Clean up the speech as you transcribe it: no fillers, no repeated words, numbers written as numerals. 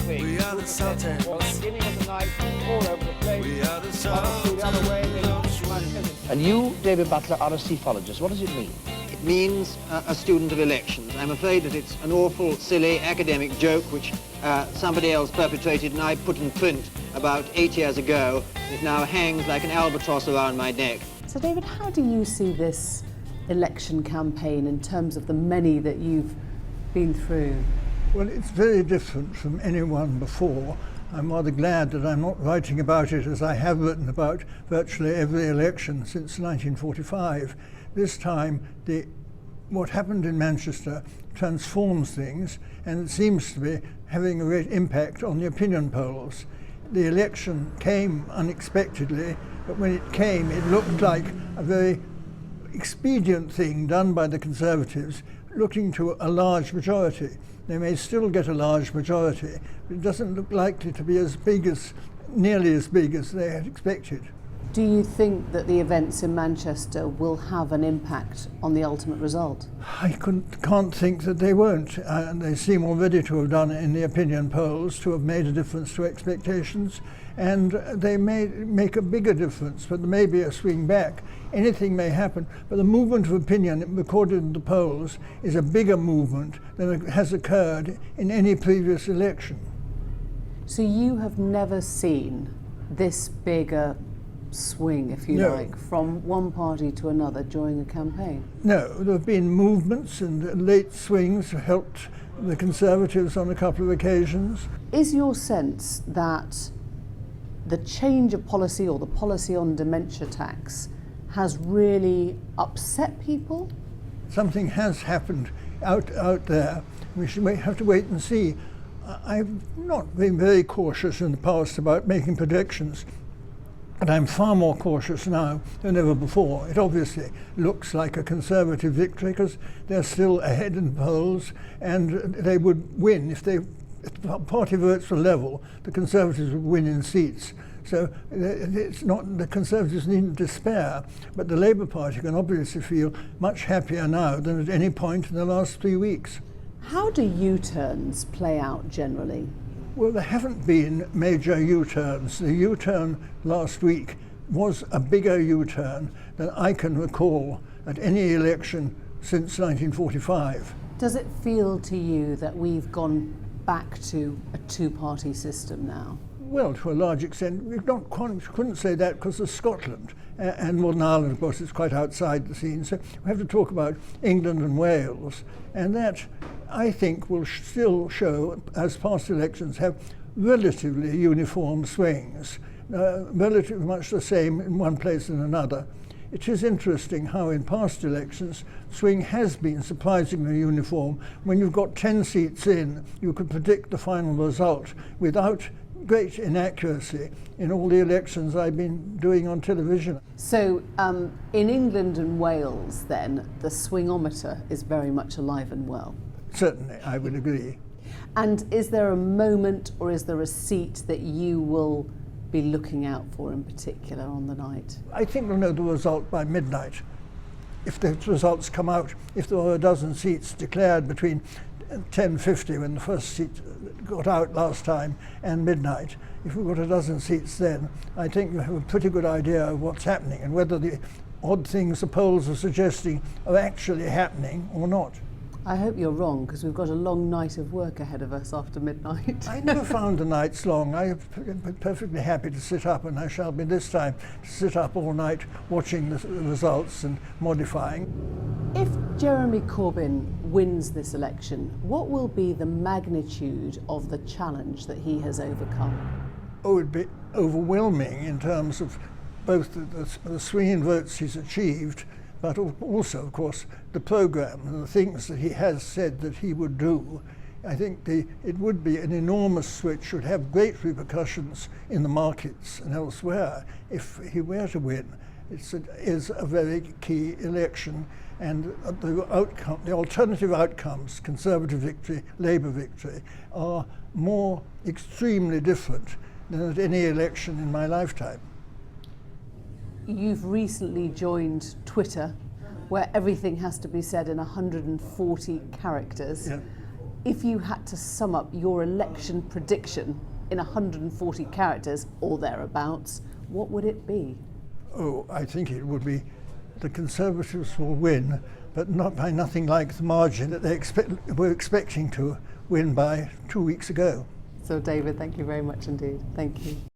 swing. We are the Sultan. Beginning of the night, all over the place. We are the Sultan. The other way, and you, David Butler, are a psephologist. What does it mean? It means a student of elections. I'm afraid that it's an awful, silly academic joke which somebody else perpetrated and I put in print about 8 years ago. It now hangs like an albatross around my neck. So, David, how do you see this election campaign in terms of the many that you've been through? Well, it's very different from any one before. I'm rather glad that I'm not writing about it as I have written about virtually every election since 1945. This time, what happened in Manchester transforms things, and it seems to be having a great impact on the opinion polls. The election came unexpectedly, but when it came, it looked like a very expedient thing done by the Conservatives, looking to a large majority. They may still get a large majority, but it doesn't look likely to be nearly as big as they had expected. Do you think that the events in Manchester will have an impact on the ultimate result? I can't think that they won't. They seem already to have done it in the opinion polls, to have made a difference to expectations, and they may make a bigger difference, but there may be a swing back. Anything may happen, but the movement of opinion recorded in the polls is a bigger movement than has occurred in any previous election. So you have never seen this bigger swing, if you like, from one party to another during a campaign? No, there have been movements and late swings helped the Conservatives on a couple of occasions. Is your sense that the change of policy or the policy on dementia tax has really upset people? Something has happened out there. We should have to wait and see. I've not been very cautious in the past about making predictions, but I'm far more cautious now than ever before. It obviously looks like a Conservative victory because they're still ahead in the polls, and they would win if the party votes were level. The Conservatives would win in seats. So it's not, the Conservatives needn't despair, but the Labour Party can obviously feel much happier now than at any point in the last 3 weeks. How do U-turns play out generally? Well, there haven't been major U-turns. The U-turn last week was a bigger U-turn than I can recall at any election since 1945. Does it feel to you that we've gone back to a two-party system now? Well, to a large extent. We couldn't say that because of Scotland. And Northern Ireland, of course, is quite outside the scene. So we have to talk about England and Wales. And that, I think, will still show, as past elections have relatively uniform swings, relatively much the same in one place and another. It is interesting how in past elections, swing has been surprisingly uniform. When you've got 10 seats in, you could predict the final result without great inaccuracy in all the elections I've been doing on television. So in England and Wales then, the swingometer is very much alive and well? Certainly, I would agree. And is there a moment or is there a seat that you will be looking out for in particular on the night? I think we'll know the result by midnight. If the results come out, if there are a dozen seats declared between 10:50 when the first seat got out last time and midnight, if we've got a dozen seats then, I think we have a pretty good idea of what's happening and whether the odd things the polls are suggesting are actually happening or not. I hope you're wrong, because we've got a long night of work ahead of us after midnight. I never found the nights long. I'm perfectly happy to sit up, and I shall be this time, to sit up all night watching the results and modifying. If Jeremy Corbyn wins this election, what will be the magnitude of the challenge that he has overcome? Oh, it would be overwhelming in terms of both the swing votes he's achieved, but also, of course, the programme and the things that he has said that he would do. I think it would be an enormous switch, would have great repercussions in the markets and elsewhere if he were to win. It is a very key election, and the alternative outcomes, Conservative victory, Labour victory, are more extremely different than at any election in my lifetime. You've recently joined Twitter, where everything has to be said in 140 characters. Yeah. if you had to sum up your election prediction in 140 characters or thereabouts, what would it be? Oh, I think it would be the Conservatives will win, but not by nothing like the margin that they were expecting to win by 2 weeks ago. So David, thank you very much indeed. Thank you.